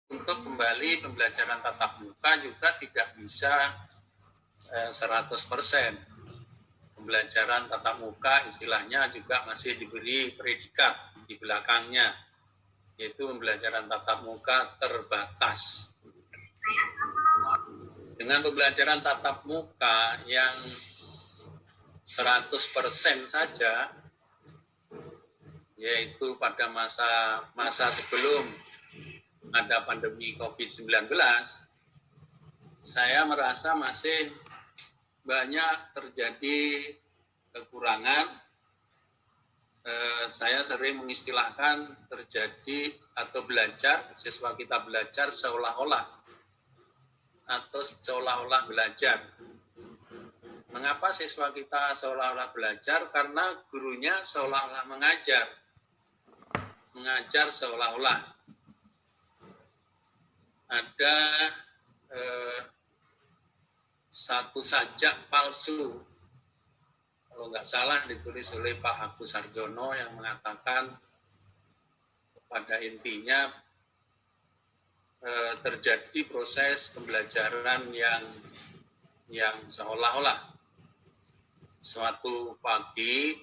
untuk kembali pembelajaran tatap muka juga tidak bisa 100%. Pembelajaran tatap muka istilahnya juga masih diberi predikat di belakangnya, yaitu pembelajaran tatap muka terbatas. Dengan pembelajaran tatap muka yang 100% saja, yaitu pada masa sebelum ada pandemi COVID-19, saya merasa masih banyak terjadi kekurangan. Saya sering mengistilahkan terjadi atau belajar, siswa kita belajar seolah-olah atau seolah-olah belajar. Mengapa siswa kita seolah-olah belajar? Karena gurunya seolah-olah mengajar seolah-olah. Ada satu sajak palsu, kalau nggak salah ditulis oleh Pak Agus Sarjono, yang mengatakan pada intinya terjadi proses pembelajaran yang seolah-olah. Suatu pagi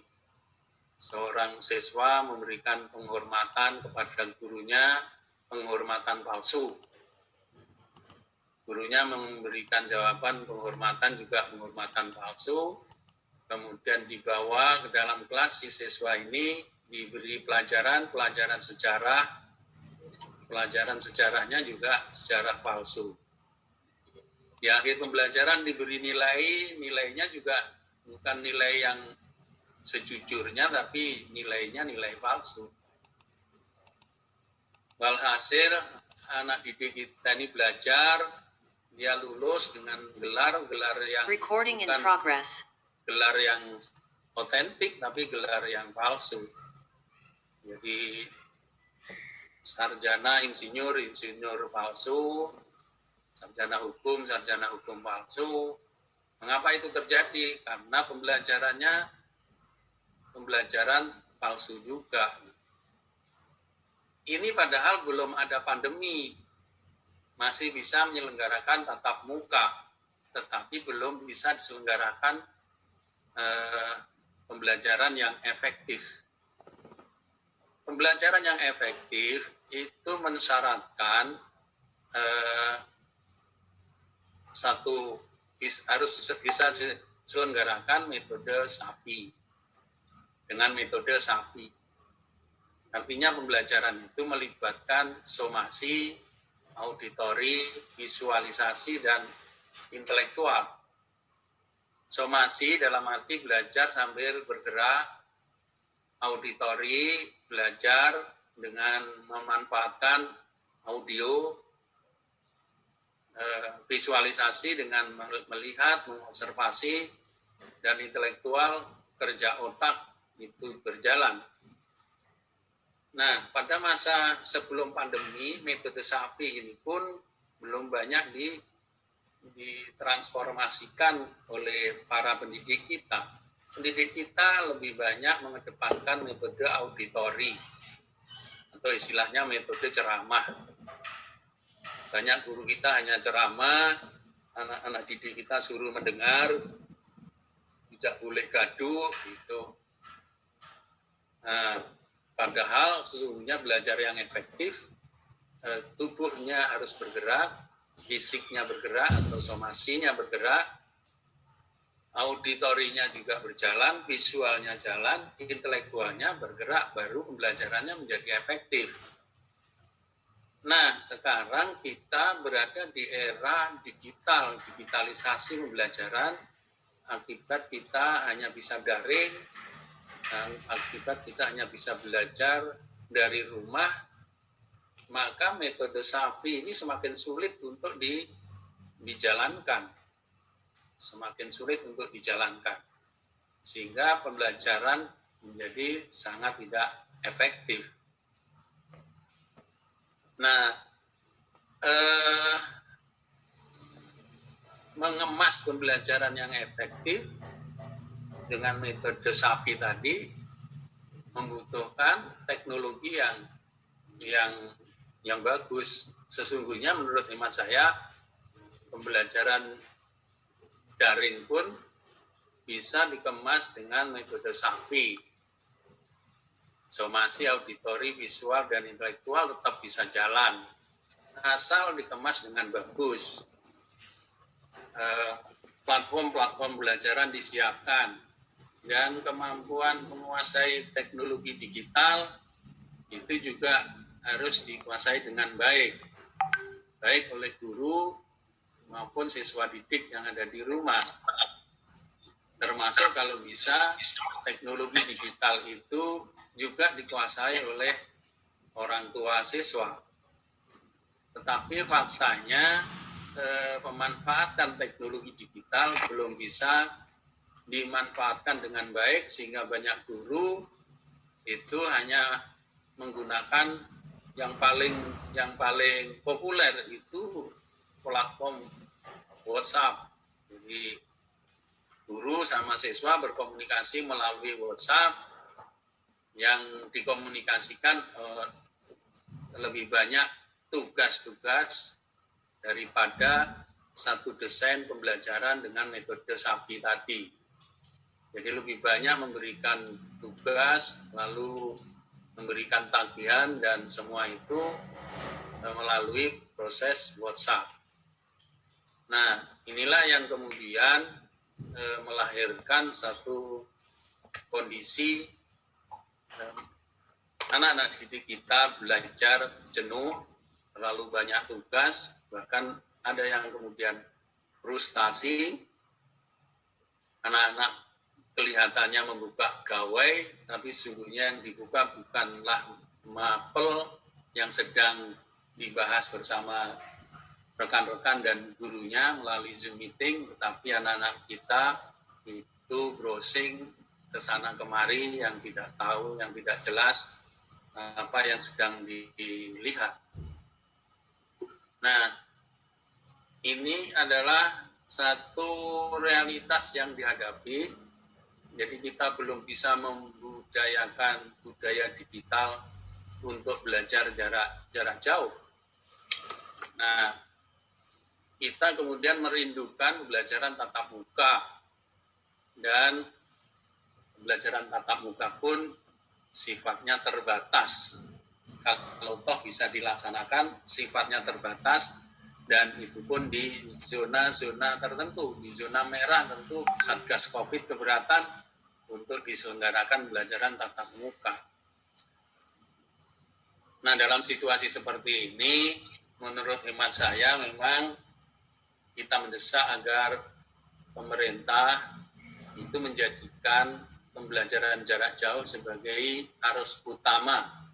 seorang siswa memberikan penghormatan kepada gurunya, penghormatan palsu. Gurunya memberikan jawaban penghormatan juga penghormatan palsu. Kemudian dibawa ke dalam kelas, si siswa ini diberi pelajaran sejarah. Pelajaran sejarahnya juga sejarah palsu. Di akhir pembelajaran diberi nilainya juga bukan nilai yang sejujurnya, tapi nilainya nilai palsu. Walhasil anak didik kita ini belajar, dia lulus dengan gelar yang bukan gelar yang otentik, tapi gelar yang palsu. Jadi sarjana insinyur palsu, sarjana hukum palsu. Mengapa itu terjadi? Karena pembelajaran palsu juga. Ini padahal belum ada pandemi, masih bisa menyelenggarakan tatap muka, tetapi belum bisa diselenggarakan pembelajaran yang efektif. Pembelajaran yang efektif itu mensyaratkan harus bisa diselenggarakan metode SAFI. Dengan metode SAFI. Artinya pembelajaran itu melibatkan somasi, auditori, visualisasi, dan intelektual. Somasi dalam arti belajar sambil bergerak, auditori belajar dengan memanfaatkan audio, visualisasi dengan melihat, mengobservasi, dan intelektual kerja otak itu berjalan. Nah, pada masa sebelum pandemi, metode SAFI ini pun belum banyak ditransformasikan oleh para pendidik kita. Pendidik kita lebih banyak mengedepankan metode auditori, atau istilahnya metode ceramah. Banyak guru kita hanya ceramah, anak-anak didik kita suruh mendengar, tidak boleh gaduh, gitu. Nah, padahal sesungguhnya belajar yang efektif, tubuhnya harus bergerak, fisiknya bergerak atau somasinya bergerak, auditorinya juga berjalan, visualnya jalan, intelektualnya bergerak, baru pembelajarannya menjadi efektif. Nah, sekarang kita berada di era digitalisasi pembelajaran, akibat kita hanya bisa daring, akibat kita hanya bisa belajar dari rumah, maka metode SAFI ini semakin sulit untuk dijalankan. Sehingga pembelajaran menjadi sangat tidak efektif. Nah, mengemas pembelajaran yang efektif dengan metode SAFI tadi membutuhkan teknologi yang yang bagus. Sesungguhnya menurut hemat saya, pembelajaran daring pun bisa dikemas dengan metode SAFI. Somasi, auditori, visual, dan intelektual tetap bisa jalan, asal dikemas dengan bagus. Platform-platform belajaran disiapkan, dan kemampuan menguasai teknologi digital itu juga harus dikuasai dengan baik oleh guru maupun siswa didik yang ada di rumah. Termasuk kalau bisa teknologi digital itu juga dikuasai oleh orang tua siswa. Tetapi faktanya pemanfaatan teknologi digital belum bisa dimanfaatkan dengan baik, sehingga banyak guru itu hanya menggunakan yang paling populer itu platform WhatsApp. Jadi guru sama siswa berkomunikasi melalui WhatsApp, yang dikomunikasikan lebih banyak tugas-tugas daripada satu desain pembelajaran dengan metode SAFI tadi. Jadi lebih banyak memberikan tugas, lalu memberikan tagihan, dan semua itu melalui proses WhatsApp. Nah, inilah yang kemudian melahirkan satu kondisi anak-anak didik kita belajar jenuh, terlalu banyak tugas, bahkan ada yang kemudian frustasi. Anak-anak kelihatannya membuka gawai, tapi sesungguhnya yang dibuka bukanlah mapel yang sedang dibahas bersama rekan-rekan dan gurunya melalui Zoom meeting, tetapi anak-anak kita itu browsing ke sana kemari yang tidak tahu, yang tidak jelas apa yang sedang dilihat. Nah, ini adalah satu realitas yang dihadapi. Jadi kita belum bisa membudayakan budaya digital untuk belajar jarak jauh. Nah, kita kemudian merindukan pembelajaran tatap muka, dan pembelajaran tatap muka pun sifatnya terbatas. Kalau toh bisa dilaksanakan, sifatnya terbatas, dan itu pun di zona-zona tertentu. Di zona merah tentu Satgas Covid keberatan untuk diselenggarakan pembelajaran tatap muka. Nah, dalam situasi seperti ini, menurut hemat saya memang kita mendesak agar pemerintah itu menjadikan pembelajaran jarak jauh sebagai arus utama.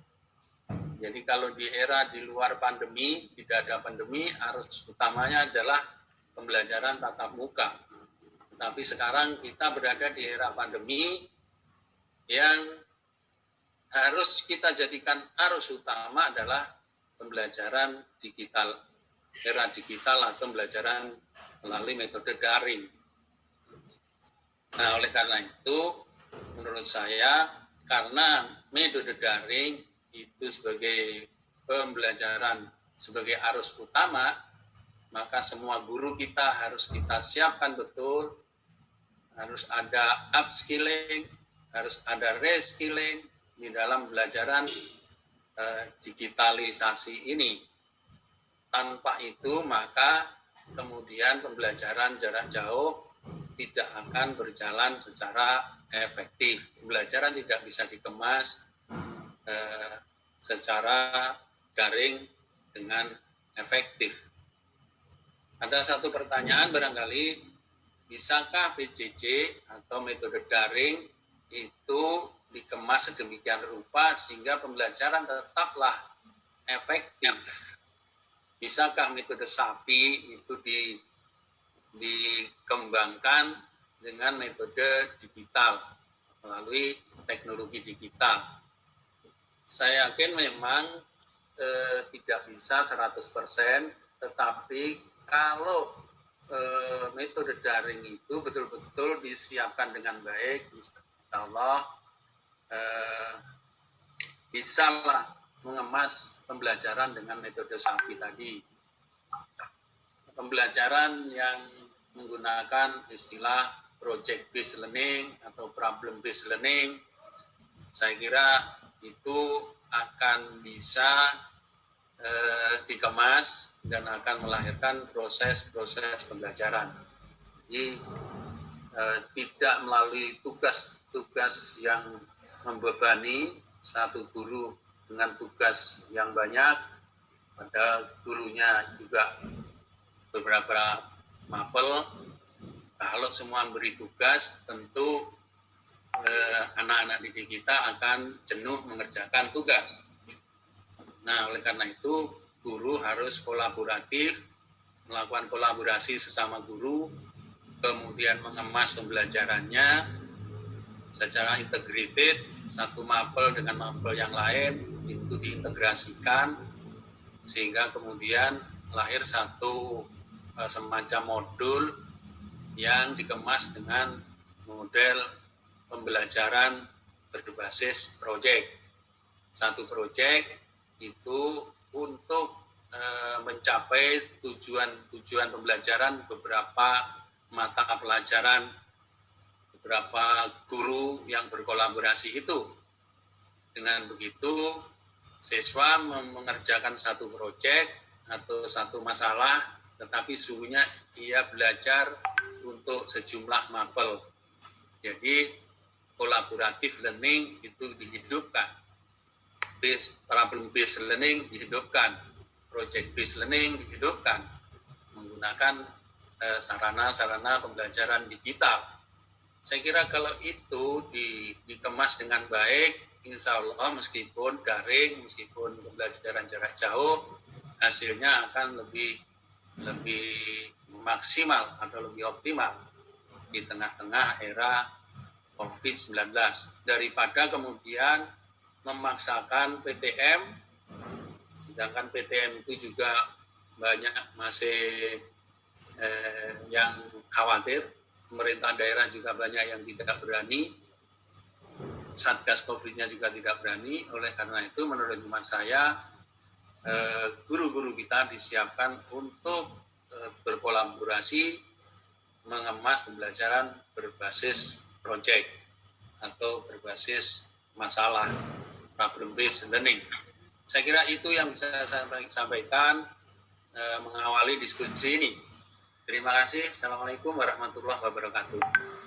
Jadi kalau di era di luar pandemi, tidak ada pandemi, arus utamanya adalah pembelajaran tatap muka. Tapi sekarang kita berada di era pandemi yang harus kita jadikan arus utama adalah pembelajaran digital, era digital atau pembelajaran melalui metode daring. Nah, oleh karena itu, menurut saya, karena metode daring itu sebagai pembelajaran, sebagai arus utama, maka semua guru kita harus kita siapkan betul, harus ada upskilling, harus ada reskilling di dalam pembelajaran digitalisasi ini. Tanpa itu, maka kemudian pembelajaran jarak jauh tidak akan berjalan secara efektif. Pembelajaran tidak bisa dikemas secara daring dengan efektif. Ada satu pertanyaan barangkali, bisakah PJJ atau metode daring itu dikemas sedemikian rupa sehingga pembelajaran tetaplah efektif? Bisakah metode SAFI itu dikembangkan dengan metode digital melalui teknologi digital? Saya yakin memang tidak bisa 100%, tetapi kalau metode daring itu betul-betul disiapkan dengan baik, insya Allah bisa lah mengemas pembelajaran dengan metode SAPI tadi. Pembelajaran yang menggunakan istilah project based learning atau problem based learning, saya kira itu akan bisa dikemas dan akan melahirkan proses-proses pembelajaran. Jadi tidak melalui tugas-tugas yang membebani satu guru dengan tugas yang banyak, padahal gurunya juga beberapa mapel. Kalau semua memberi tugas, tentu anak-anak didik kita akan jenuh mengerjakan tugas. Nah, oleh karena itu, guru harus kolaboratif, melakukan kolaborasi sesama guru, kemudian mengemas pembelajarannya secara integrated, satu mapel dengan mapel yang lain, itu diintegrasikan, sehingga kemudian lahir satu semacam modul yang dikemas dengan model pembelajaran berbasis proyek. Satu proyek itu untuk mencapai tujuan pembelajaran beberapa mata pelajaran, beberapa guru yang berkolaborasi itu. Dengan begitu, siswa mengerjakan satu proyek atau satu masalah, tetapi sesungguhnya ia belajar untuk sejumlah mapel. Jadi, kolaboratif learning itu dihidupkan. Problem based learning dihidupkan, project based learning dihidupkan menggunakan sarana-sarana pembelajaran digital. Saya kira kalau itu dikemas dengan baik, insya Allah meskipun daring, meskipun pembelajaran jarak jauh, hasilnya akan lebih maksimal atau lebih optimal di tengah-tengah era COVID-19 daripada kemudian memaksakan PTM, sedangkan PTM itu juga banyak masih yang khawatir, pemerintah daerah juga banyak yang tidak berani, Satgas COVID-nya juga tidak berani. Oleh karena itu menurut hemat saya, guru-guru kita disiapkan untuk berkolaborasi mengemas pembelajaran berbasis project atau berbasis masalah, problem based learning. Saya kira itu yang bisa saya sampaikan mengawali diskusi ini. Terima kasih. Assalamualaikum warahmatullahi wabarakatuh.